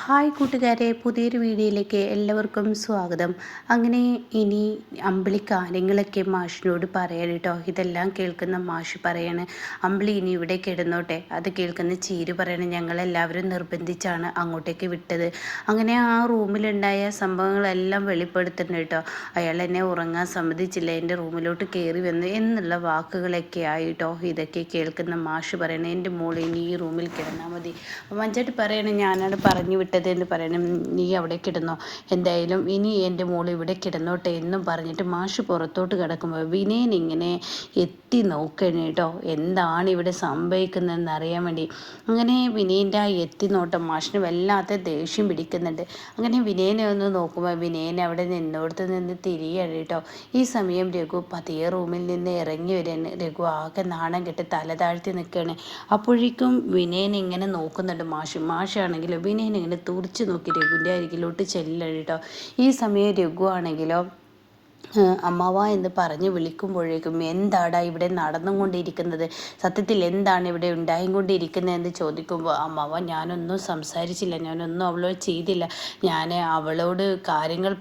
Hi കൂട്ടുകാരെ, പുതിയൊരു വീഡിയോയിലേക്ക് എല്ലാവർക്കും സ്വാഗതം. അങ്ങനെ ഇനി അമ്പിളി കാര്യങ്ങളൊക്കെ മാഷിനോട് പറയണം കേട്ടോ. ഇതെല്ലാം കേൾക്കുന്ന മാഷ് പറയാണ്, അമ്പിളി ഇനി ഇവിടെ കിടന്നോട്ടെ. അത് കേൾക്കുന്ന ചീര് പറയണം, ഞങ്ങളെല്ലാവരും നിർബന്ധിച്ചാണ് അങ്ങോട്ടേക്ക് വിട്ടത്. അങ്ങനെ ആ റൂമിലുണ്ടായ സംഭവങ്ങളെല്ലാം വെളിപ്പെടുത്തുന്നു കേട്ടോ. അയാൾ എന്നെ ഉറങ്ങാൻ സമ്മതിച്ചില്ല, എൻ്റെ റൂമിലോട്ട് കയറി വന്ന് എന്നുള്ള വാക്കുകളൊക്കെ ആയിട്ടോ. ഇതൊക്കെ കേൾക്കുന്ന മാഷ് പറയണേ, എൻ്റെ മോൾ ഇനി ഈ റൂമിൽ കിടന്നാൽ മതി. മഞ്ചാട്ടി പറയണേ, ഞാനാണ് പറഞ്ഞു വിട്ടത് എന്ന് പറയണം. നീ അവിടെ കിടന്നോ, എന്തായാലും ഇനി എൻ്റെ മോൾ ഇവിടെ കിടന്നോട്ടെ എന്നും പറഞ്ഞിട്ട് മാഷ് പുറത്തോട്ട് കിടക്കുമ്പോൾ വിനയൻ ഇങ്ങനെ എത്തി നോക്കണേ കേട്ടോ, എന്താണ് ഇവിടെ സംഭവിക്കുന്നതെന്ന് അറിയാൻ വേണ്ടി. അങ്ങനെ വിനയൻ്റെ ആ എത്തി നോട്ടം മാഷിന് വല്ലാത്ത ദേഷ്യം പിടിക്കുന്നുണ്ട്. അങ്ങനെ വിനയനെ ഒന്ന് നോക്കുമ്പോൾ വിനയൻ അവിടെ നിന്നോടത്ത് നിന്ന് തിരിയാണ് കേട്ടോ. ഈ സമയം രഘു പതിയെ റൂമിൽ നിന്ന് ഇറങ്ങി വരാൻ. രഘു ആകെ നാണം കെട്ട് തല താഴ്ത്തി നിൽക്കുകയാണ്. അപ്പോഴേക്കും വിനയൻ ഇങ്ങനെ നോക്കുന്നുണ്ട് മാഷാണെങ്കിലോ വിനയൻ ഇങ്ങനെ തുറിച്ച് നോക്കി രഘുവിൻ്റെ അരികിലോട്ട് ചെല്ലണം കേട്ടോ. ഈ സമയം രഘു ആണെങ്കിലോ അമ്മാവ എന്ന് പറഞ്ഞ് വിളിക്കുമ്പോഴേക്കും എന്താടാ ഇവിടെ നടന്നുകൊണ്ടിരിക്കുന്നത്, സത്യത്തിൽ എന്താണ് ഇവിടെ ഉണ്ടായിക്കൊണ്ടിരിക്കുന്നതെന്ന് ചോദിക്കുമ്പോൾ അമ്മാവ ഞാനൊന്നും സംസാരിച്ചില്ല, ഞാനൊന്നും അവളോട് ചെയ്തില്ല, ഞാൻ അവളോട് കാര്യങ്ങൾ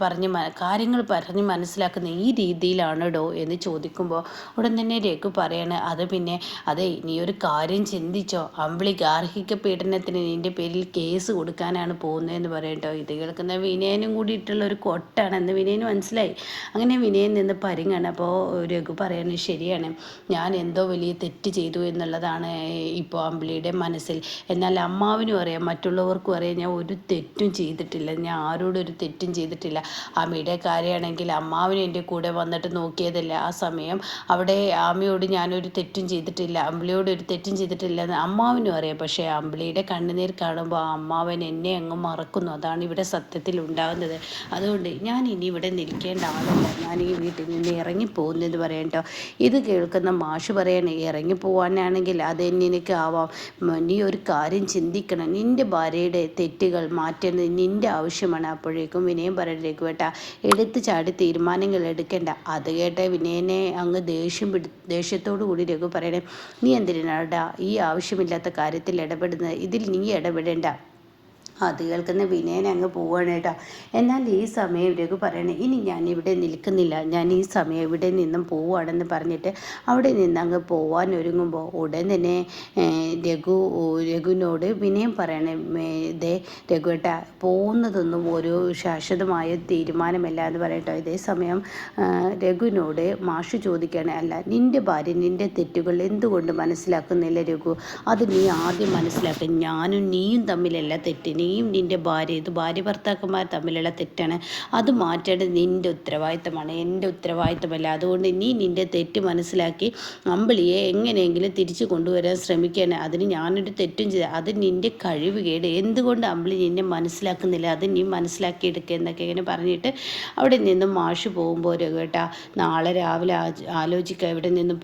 പറഞ്ഞ് മനസ്സിലാക്കുന്ന ഈ രീതിയിലാണോ എന്ന് ചോദിക്കുമ്പോൾ ഉടൻ തന്നെ രഘു പറയാണ്, അത് പിന്നെ അതെ നീ ഒരു കാര്യം ചിന്തിച്ചോ, അമ്പിളി ഗാർഹിക പീഡനത്തിന് നിൻ്റെ പേരിൽ കേസ് കൊടുക്കാനാണ് പോകുന്നതെന്ന് പറയട്ടോ. ഇത് കേൾക്കുന്ന വിനയനും കൂടിയിട്ടുള്ള ഒരു കൊട്ടാണെന്ന് വിനയന് മനസ്സിലായി. അങ്ങനെ വിനയൻ നിന്ന് പരിങ്ങാണ്. അപ്പോൾ രഘു പറയാനും ശരിയാണ്, ഞാൻ എന്തോ വലിയ തെറ്റ് ചെയ്തു എന്നുള്ളതാണ് ഇപ്പോൾ അമ്പിളിയുടെ മനസ്സിൽ. എന്നാൽ അമ്മാവിനും അറിയാം, മറ്റുള്ളവർക്കും അറിയാം ഞാൻ ഒരു തെറ്റും ചെയ്തിട്ടില്ല, ഞാൻ ആരോടും ഒരു തെറ്റും ചെയ്തിട്ടില്ല. അമ്മയുടെ കാര്യമാണെങ്കിൽ അമ്മാവിനും എൻ്റെ കൂടെ വന്നിട്ട് നോക്കിയതല്ല. ആ സമയം അവിടെ ആമയോട് ഞാനൊരു തെറ്റും ചെയ്തിട്ടില്ല, അമ്പിളിയോട് ഒരു തെറ്റും ചെയ്തിട്ടില്ല എന്ന് അമ്മാവിനും അറിയാം. പക്ഷേ അമ്പിളിയുടെ കണ്ണുനീർ കാണുമ്പോൾ അമ്മാവൻ എന്നെ അങ്ങ് മറക്കുന്നു, അതാണ് ഇവിടെ സത്യത്തിൽ ഉണ്ടാകുന്നത്. അതുകൊണ്ട് ഞാൻ ഇനി ഇവിടെ നിൽക്കേണ്ട ആളല്ല, ഞാൻ ഈ വീട്ടിൽ നിന്ന് ഇറങ്ങിപ്പോകുന്നെന്ന് പറയാം കേട്ടോ. ഇത് കേൾക്കുന്ന മാഷ് പറയണേ, ഇറങ്ങിപ്പോവാനാണെങ്കിൽ അത് നിനക്ക് ആവാം, നീ ഒരു കാര്യം ചിന്തിക്കണം, നിൻ്റെ ഭാര്യയുടെ തെറ്റുകൾ മാറ്റേണ്ടത് നിൻ്റെ ആവശ്യമാണ്. അപ്പോഴേക്കും വിനയം പറയണേക്ക് കേട്ടാ, എടുത്ത് ചാടി തീരുമാനങ്ങൾ എടുക്കേണ്ട. അത് കേട്ട വിനയനെ അങ്ങ് ദേഷ്യത്തോടു കൂടി രഘു പറയണേ, നീ എന്തിനാടാ ഈ ആവശ്യമില്ലാത്ത കാര്യത്തിൽ ഇടപെടുന്നത്, ഇതിൽ നീ ഇടപെടേണ്ട. അത് കേൾക്കുന്ന വിനയൻ അങ്ങ് പോവുകയാണ് കേട്ടോ. എന്നാൽ ഈ സമയം രഘു പറയണേ, ഇനി ഞാൻ ഇവിടെ നിൽക്കുന്നില്ല, ഞാൻ ഈ സമയം ഇവിടെ നിന്നും പോവുകയാണെന്ന് പറഞ്ഞിട്ട് അവിടെ നിന്ന് അങ്ങ് പോവാൻ ഒരുങ്ങുമ്പോൾ ഉടൻ തന്നെ രഘുവിനോട് വിനയം പറയണേ, ഇതേ രഘുവേട്ട പോകുന്നതൊന്നും ഒരു ശാശ്വതമായ തീരുമാനമല്ല എന്ന് പറയട്ടോ. ഇതേ സമയം രഘുവിനോട് മാഷ് ചോദിക്കുകയാണ്, അല്ല നിൻ്റെ ഭാര്യ നിൻ്റെ തെറ്റുകൾ എന്തുകൊണ്ട് മനസ്സിലാക്കുന്നില്ല രഘു, അത് നീ ആദ്യം മനസ്സിലാക്കുക. ഞാനും നീയും തമ്മിലല്ല തെറ്റ്, നീയും നിൻ്റെ ഭാര്യ, ഇത് ഭാര്യ ഭർത്താക്കന്മാർ തമ്മിലുള്ള തെറ്റാണ്, അത് മാറ്റേണ്ടത് നിൻ്റെ ഉത്തരവാദിത്തമാണ്, എൻ്റെ ഉത്തരവാദിത്തമല്ല. അതുകൊണ്ട് നീ നിൻ്റെ തെറ്റ് മനസ്സിലാക്കി അമ്പിളിയെ എങ്ങനെയെങ്കിലും തിരിച്ചു കൊണ്ടുവരാൻ ശ്രമിക്കുകയാണ്. അതിന് ഞാനൊരു തെറ്റും ചെയ്ത, അത് നിൻ്റെ കഴിവുകേട്, എന്തുകൊണ്ട് അമ്പിളി നിന്നെ മനസ്സിലാക്കുന്നില്ല, അത് നീ മനസ്സിലാക്കിയെടുക്കുക എന്നൊക്കെ ഇങ്ങനെ പറഞ്ഞിട്ട് അവിടെ നിന്നും മാഷ് പോകുമ്പോൾ രഘുവേട്ട നാളെ രാവിലെ ആലോചിക്കുക ഇവിടെ നിന്ന്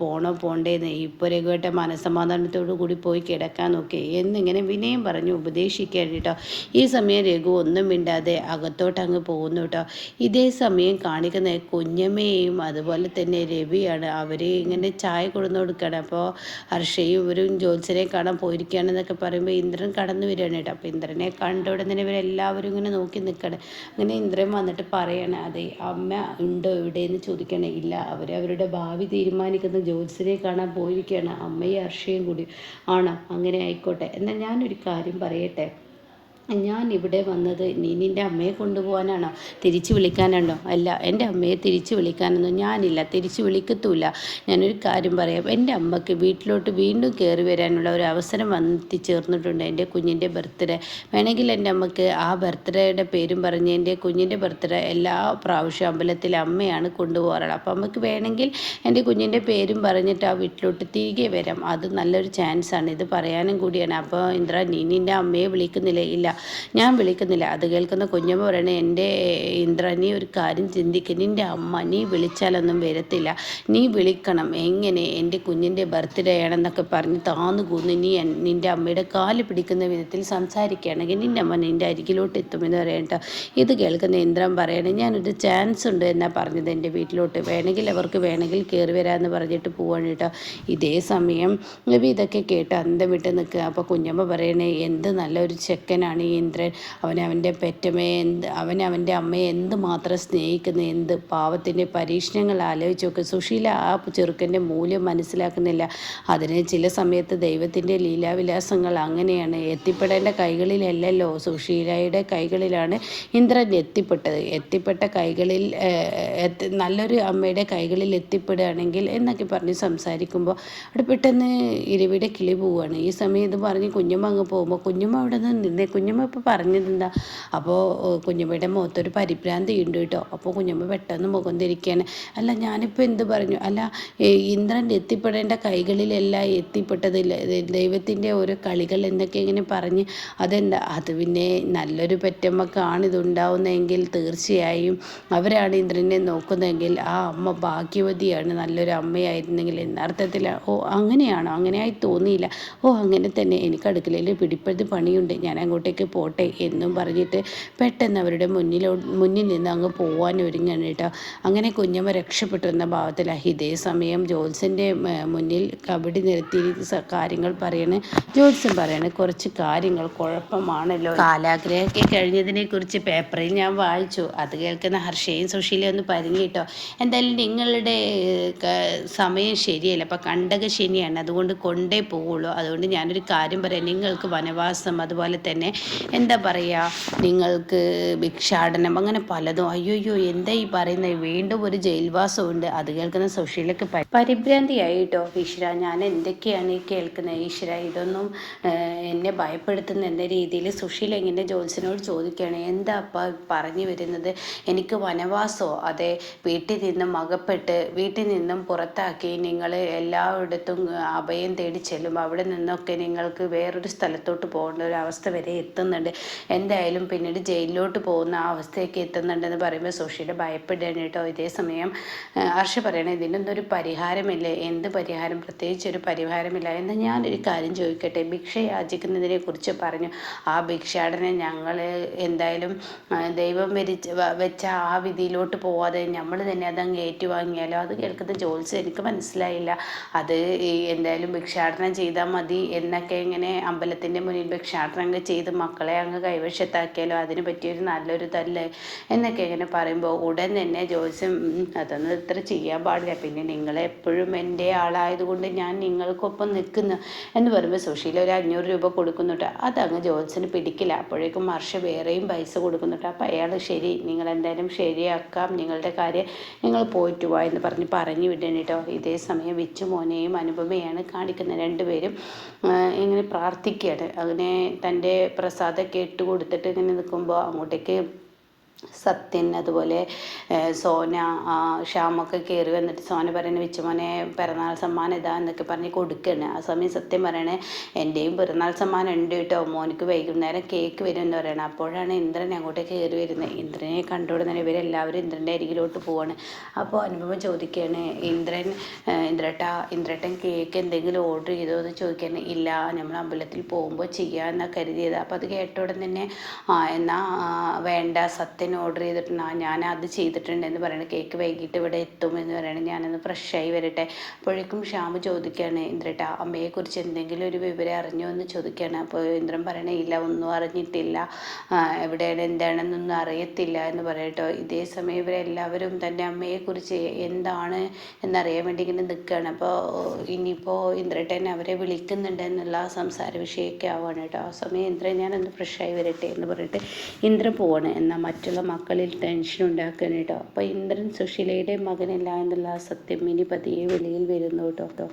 പോണ്ടേന്ന്, ഇപ്പോൾ രഘുവേട്ട മനസ്സമാധാനത്തോടു കൂടി പോയി കിടക്കാൻ നോക്കി എന്നിങ്ങനെ വിനയം പറഞ്ഞ് ഉപദേശിക്കുകയാണ് കേട്ടോ. ഈ സമയം രഘു ഒന്നും മിണ്ടാതെ അകത്തോട്ട് അങ്ങ് പോകുന്നു കേട്ടോ. ഇതേ സമയം കാണിക്കുന്ന കുഞ്ഞമ്മയും അതുപോലെ തന്നെ രവിയാണ്. അവർ ഇങ്ങനെ ചായ കൊടുന്നു കൊടുക്കുകയാണ്. അപ്പോൾ ഹർഷയും ഇവരും ജോത്സ്യനെ കാണാൻ പോയിരിക്കുകയാണെന്നൊക്കെ പറയുമ്പോൾ ഇന്ദ്രൻ കടന്നു വരികയാണ് കേട്ടോ. അപ്പോൾ ഇന്ദ്രനെ കണ്ട ഉടനെ ഇവരെല്ലാവരും ഇങ്ങനെ നോക്കി നിൽക്കുകയാണ്. അങ്ങനെ ഇന്ദ്രൻ വന്നിട്ട് പറയാണ്, അതെ അമ്മ ഉണ്ടോ ഇവിടെ എന്ന് ചോദിക്കണേ. ഇല്ല, അവരവരുടെ ഭാവി തീരുമാനിക്കുന്ന ജോത്സ്യനെ കാണാൻ പോയിരിക്കുകയാണ്, അമ്മയും ഹർഷയും കൂടി. ആണോ, അങ്ങനെ ആയിക്കോട്ടെ. എന്നാൽ ഞാനൊരു കാര്യം പറയട്ടെ, ഞാൻ ഇവിടെ വന്നത് നീ നിൻ്റെ അമ്മയെ കൊണ്ടുപോകാനാണോ, തിരിച്ചു വിളിക്കാനാണോ? അല്ല, എൻ്റെ അമ്മയെ തിരിച്ചു വിളിക്കാനൊന്നും ഞാനില്ല, തിരിച്ചു വിളിക്കത്തുമില്ല. ഞാനൊരു കാര്യം പറയാം, എൻ്റെ അമ്മയ്ക്ക് വീട്ടിലോട്ട് വീണ്ടും കയറി വരാനുള്ള ഒരു അവസരം വന്നെത്തിച്ചേർന്നിട്ടുണ്ട്. എൻ്റെ കുഞ്ഞിൻ്റെ ബർത്ത്ഡേ വേണമെങ്കിൽ എൻ്റെ അമ്മയ്ക്ക് ആ ബർത്ത്ഡേയുടെ പേരും പറഞ്ഞ് എൻ്റെ കുഞ്ഞിൻ്റെ ബർത്ത്ഡേ എല്ലാ പ്രാവശ്യം അമ്പലത്തിൽ അമ്മയാണ് കൊണ്ടുപോകാറുള്ളത്. അപ്പോൾ അമ്മയ്ക്ക് വേണമെങ്കിൽ എൻ്റെ കുഞ്ഞിൻ്റെ പേരും പറഞ്ഞിട്ട് ആ വീട്ടിലോട്ട് തിരികെ വരാം, അത് നല്ലൊരു ചാൻസാണ്, ഇത് പറയാനും കൂടിയാണ്. അപ്പോൾ ഇന്ദ്ര നീ നിൻ്റെ അമ്മയെ വിളിക്കുന്നില്ലേ? ഇല്ല, ഞാൻ വിളിക്കുന്നില്ല. അത് കേൾക്കുന്ന കുഞ്ഞമ്മ പറയണേ, എൻ്റെ ഇന്ദ്ര നീ ഒരു കാര്യം ചിന്തിക്കുക, നിൻ്റെ അമ്മ നീ വിളിച്ചാലൊന്നും വരത്തില്ല, നീ വിളിക്കണം. എങ്ങനെ എൻ്റെ കുഞ്ഞിൻ്റെ ബർത്ത്ഡേ ആണെന്നൊക്കെ പറഞ്ഞ് താന്നു കൂന്ന് നീ നിൻ്റെ അമ്മയുടെ കാല് പിടിക്കുന്ന വിധത്തിൽ സംസാരിക്കുകയാണെങ്കിൽ നിൻ്റെ അമ്മ നിൻ്റെ അരികിലോട്ട് എത്തുമെന്ന് പറയട്ടോ. ഇത് കേൾക്കുന്ന ഇന്ദ്രൻ പറയണേ, ഞാനൊരു ചാൻസ് ഉണ്ട് എന്നാണ് പറഞ്ഞത് എൻ്റെ വീട്ടിലോട്ട്, അവർക്ക് വേണമെങ്കിൽ കയറി വരാമെന്ന് പറഞ്ഞിട്ട് പോവാണ് കേട്ടോ. ഇതേ സമയം ഇതൊക്കെ കേട്ട് അന്തം വിട്ട് നിൽക്കുക. അപ്പോൾ കുഞ്ഞമ്മ പറയണേ, എന്ത് നല്ലൊരു ചെക്കനാണ് ഈ ഇന്ദ്രൻ. അവൻ്റെ പെറ്റമ്മയെ അവൻ്റെ അമ്മയെ എന്തുമാത്രം സ്നേഹിക്കുന്നു, എന്ത് പാവത്തിൻ്റെ പരീക്ഷണങ്ങൾ ആലോചിച്ച് നോക്ക്. സുശീല ആ ചെറുക്കൻ്റെ മൂല്യം മനസ്സിലാക്കുന്നില്ല. അതിന് ചില സമയത്ത് ദൈവത്തിൻ്റെ ലീലാവിലാസങ്ങൾ അങ്ങനെയാണ്. എത്തിപ്പെടേണ്ട കൈകളിലല്ലല്ലോ, സുശീലയുടെ കൈകളിലാണ് ഇന്ദ്രൻ എത്തിപ്പെട്ട കൈകളിൽ നല്ലൊരു അമ്മയുടെ കൈകളിൽ എത്തിപ്പെടുകയാണെങ്കിൽ എന്നൊക്കെ പറഞ്ഞ് സംസാരിക്കുമ്പോൾ അവിടെ പെട്ടെന്ന് ഇരവിയുടെ കിളി പോവുകയാണ്. ഈ സമയം ഇത് പറഞ്ഞ് കുഞ്ഞമ്മ അങ്ങ് പോകുമ്പോൾ കുഞ്ഞമ്മ അവിടെ നിന്ന് നിന്നേ. കുഞ്ഞമ്മ ഇപ്പോൾ പറഞ്ഞതെന്താ? അപ്പോൾ കുഞ്ഞമ്മയുടെ മുഖത്തൊരു പരിഭ്രാന്തി ഉണ്ട് കേട്ടോ. അപ്പോൾ കുഞ്ഞമ്മ പെട്ടെന്ന് മുഖം തിരിക്കുകയാണ്. അല്ല, ഞാനിപ്പോൾ എന്ത് പറഞ്ഞു? അല്ല, ഇന്ദ്രൻ എത്തിപ്പെടേണ്ട കൈകളിലല്ല എത്തിപ്പെട്ടതില്ല, ദൈവത്തിൻ്റെ ഓരോ കളികൾ എന്നൊക്കെ ഇങ്ങനെ പറഞ്ഞ് അതെന്താ? അത് പിന്നെ നല്ലൊരു പെറ്റമ്മക്കാണ് ഇതുണ്ടാവുന്നതെങ്കിൽ തീർച്ചയായും അവരാണ് ഇന്ദ്രനെ നോക്കുന്നതെങ്കിൽ ആ അമ്മ ഭാഗ്യവതിയാണ്, നല്ലൊരു അമ്മയായിരുന്നെങ്കിൽ എന്ന അർത്ഥത്തിൽ. ഓ അങ്ങനെയാണോ? അങ്ങനെയായി തോന്നിയില്ല. ഓ അങ്ങനെ തന്നെ, എനിക്ക് അടുക്കളയിൽ പിടിപ്പഴുത് പണിയുണ്ട്, ഞാൻ അങ്ങോട്ടേക്ക് പോട്ടെ എന്നും പറഞ്ഞിട്ട് പെട്ടെന്ന് അവരുടെ മുന്നിൽ നിന്ന് അങ്ങ് പോവാൻ ഒരുങ്ങാണ് കേട്ടോ. അങ്ങനെ കുഞ്ഞമ്മ രക്ഷപ്പെട്ടു എന്ന ഭാവത്തിലാണ്. ഇതേ സമയം ജോത്സ്യൻ്റെ മുന്നിൽ കബഡി നിരത്തി കാര്യങ്ങൾ പറയണ്. ജോത്സ്യൻ പറയണ് കുറച്ച് കാര്യങ്ങൾ കുഴപ്പമാണല്ലോ. കാലാഗ്രഹമൊക്കെ കഴിഞ്ഞതിനെ കുറിച്ച് പേപ്പറിൽ ഞാൻ വായിച്ചു. അത് കേൾക്കുന്ന ഹർഷയും സുശീലയും ഒന്ന് പരിങ്ങിട്ടോ. എന്തായാലും നിങ്ങളുടെ സമയം ശരിയല്ല, അപ്പം കണ്ടക ശനിയാണ്, അതുകൊണ്ട് കൊണ്ടേ പോവുള്ളൂ. അതുകൊണ്ട് ഞാനൊരു കാര്യം പറയാം, നിങ്ങൾക്ക് വനവാസം, അതുപോലെ തന്നെ എന്താ പറയുക, നിങ്ങൾക്ക് ഭിക്ഷാടനം, അങ്ങനെ പലതും. അയ്യോയ്യോ എന്താ ഈ പറയുന്നത്? വീണ്ടും ഒരു ജയിൽവാസമുണ്ട്. അത് കേൾക്കുന്ന സുശീലക്ക് പരിഭ്രാന്തിയായി കേട്ടോ. ഈശ്വര, ഞാൻ എന്തൊക്കെയാണ് ഈ കേൾക്കുന്നത്? ഈശ്വര, ഇതൊന്നും എന്നെ ഭയപ്പെടുത്തുന്ന എന്ന രീതിയിൽ സുശീല ഇങ്ങനെ ജോത്സ്യനോട് ചോദിക്കുകയാണ്. എന്താ അപ്പം പറഞ്ഞു വരുന്നത്? എനിക്ക് വനവാസമോ? അതെ, വീട്ടിൽ നിന്നും അകപ്പെട്ട് വീട്ടിൽ നിന്നും പുറത്താക്കി നിങ്ങൾ എല്ലായിടത്തും അഭയം തേടി ചെല്ലും. അവിടെ നിന്നൊക്കെ നിങ്ങൾക്ക് വേറൊരു സ്ഥലത്തോട്ട് പോകേണ്ട ഒരു അവസ്ഥ വരെ എത്തുന്നുണ്ട്. എന്തായാലും പിന്നീട് ജയിലിലോട്ട് പോകുന്ന ആ അവസ്ഥയൊക്കെ എത്തുന്നുണ്ടെന്ന് പറയുമ്പോൾ സുശീല ഭയപ്പെടുകയാണ് കേട്ടോ. ഇതേ സമയം ഹർഷ പറയണേ, ഇതിനൊന്നും ഒരു പരിഹാരമില്ലേ? എന്ത് പരിഹാരം? പ്രത്യേകിച്ച് ഒരു പരിഹാരമില്ല. എന്നാൽ ഞാനൊരു കാര്യം ചോദിക്കട്ടെ, ഭിക്ഷ യാചിക്കുന്നതിനെ കുറിച്ച് പറഞ്ഞു. ആ ഭിക്ഷാടനം ഞങ്ങൾ എന്തായാലും ദൈവം വെച്ച ആ വിധിയിലോട്ട് പോവാതെ നമ്മൾ തന്നെ അതങ്ങ് ഏറ്റുവാങ്ങിയാലോ? അത് കേൾക്കുന്ന ജോത്സ്യം എനിക്ക് മനസ്സിലായില്ല. അത് എന്തായാലും ഭിക്ഷാടനം ചെയ്താൽ മതി എന്നൊക്കെ ഇങ്ങനെ അമ്പലത്തിൻ്റെ മുന്നിൽ ഭിക്ഷാടനം ചെയ്ത് മക്കളെ അങ്ങ് കൈവശത്താക്കിയാലോ? അതിന് പറ്റിയൊരു നല്ലൊരു തല്ലേ എന്നൊക്കെ ഇങ്ങനെ പറയുമ്പോൾ ഉടൻ തന്നെ ജോത്സ്യം അതൊന്നും ഇത്ര ചെയ്യാൻ പാടില്ല, പിന്നെ നിങ്ങളെപ്പോഴും എൻ്റെ ആളായതുകൊണ്ട് ഞാൻ നിങ്ങൾക്കൊപ്പം നിൽക്കുന്നു എന്ന് പറയുമ്പോൾ സുശീല ഒരു 500 രൂപ കൊടുക്കുന്നുണ്ട്. അതങ്ങ് ജോത്സ്യന് പിടിക്കില്ല. അപ്പോഴേക്കും ഹർഷ വേറെയും പൈസ കൊടുക്കുന്നുണ്ട്. അപ്പോൾ അയാൾ ശരി, നിങ്ങളെന്തായാലും ശരിയാക്കാം, നിങ്ങളുടെ കാര്യം നിങ്ങൾ പോയിട്ട് വാ എന്ന് പറഞ്ഞു വിടണം കേട്ടോ. ഇതേ സമയം വിച്ചു മോനെയും അനുപമയാണ് കാണിക്കുന്നത്. രണ്ടുപേരും ഇങ്ങനെ പ്രാർത്ഥിക്കുകയാണ്. അങ്ങനെ തൻ്റെ പ്രസാദമൊക്കെ ഇട്ട് കൊടുത്തിട്ട് ഇങ്ങനെ നിൽക്കുമ്പോൾ അങ്ങോട്ടേക്ക് സത്യൻ അതുപോലെ സോന ശ്യാമൊക്കെ കയറി വന്നിട്ട് സോന പറയുന്നത്, വിച്ചുമോനെ പിറന്നാൾ സമ്മാനം ഇതാ എന്നൊക്കെ പറഞ്ഞ് കൊടുക്കുകയാണ്. ആ സമയം സത്യം പറയണേ, എൻ്റെയും പിറന്നാൾ സമ്മാനം ഉണ്ട് കേട്ടോ, മോനിക്ക് വൈകുന്നേരം കേക്ക് വരും എന്ന് പറയണം. അപ്പോഴാണ് ഇന്ദ്രൻ അങ്ങോട്ടേക്ക് കയറി വരുന്നത്. ഇന്ദ്രനെ കണ്ടുകൊടുന്ന ഇവരെല്ലാവരും ഇന്ദ്രൻ്റെ അരികിലോട്ട് പോവാണ്. അപ്പോൾ അനുപമ ചോദിക്കുകയാണ്, ഇന്ദ്രേട്ടൻ കേക്ക് എന്തെങ്കിലും ഓർഡർ ചെയ്തോ എന്ന് ചോദിക്കുകയാണ്. ഇല്ല, നമ്മൾ അമ്പലത്തിൽ പോകുമ്പോൾ ചെയ്യാമെന്നാണ് കരുതിയത്. അപ്പോൾ അത് കേട്ട ഉടൻ തന്നെ എന്നാൽ വേണ്ട, സത്യൻ ഓർഡർ ചെയ്തിട്ടുണ്ട്, ഞാൻ അത് ചെയ്തിട്ടുണ്ട് എന്ന് പറയുന്നത്. കേക്ക് വൈകിട്ട് ഇവിടെ എത്തും എന്ന് പറയുന്നത്. ഞാനൊന്ന് ഫ്രഷായി വരട്ടെ. അപ്പോഴേക്കും ശ്യാമ ചോദിക്കുകയാണ്, ഇന്ദ്രേട്ടാ അമ്മയെക്കുറിച്ച് എന്തെങ്കിലും ഒരു വിവരം അറിഞ്ഞോ എന്ന് ചോദിക്കുകയാണ്. അപ്പോൾ ഇന്ദ്രൻ പറയണേ, ഇല്ല, ഒന്നും അറിഞ്ഞിട്ടില്ല, എവിടെയാണ് എന്താണെന്നൊന്നും അറിയത്തില്ല എന്ന് പറയട്ടോ. ഇതേ സമയം ഇവരെല്ലാവരും തൻ്റെ അമ്മയെക്കുറിച്ച് എന്താണ് എന്നറിയാൻ വേണ്ടി ഇങ്ങനെ നിൽക്കുകയാണ്. അപ്പോൾ ഇനിയിപ്പോൾ ഇന്ദ്രേട്ടൻ അവരെ വിളിക്കുന്നുണ്ട് എന്നുള്ള സംസാര വിഷയമൊക്കെ ആവുകയാണ് കേട്ടോ. ആ സമയം ഇന്ദ്രൻ ഞാനൊന്ന് ഫ്രഷായി വരട്ടെ എന്ന് പറഞ്ഞിട്ട് ഇന്ദ്രൻ പോവാണ്. എന്നാൽ മറ്റുള്ള മക്കളിൽ ടെൻഷൻ ഉണ്ടാക്കുകയാണ് കേട്ടോ. അപ്പോൾ ഇന്ദ്രൻ സുശീലയുടെ മകനല്ല എന്നുള്ള സത്യം ഇനി പതിയെ വെളിയിൽ വരുന്നു കേട്ടോ.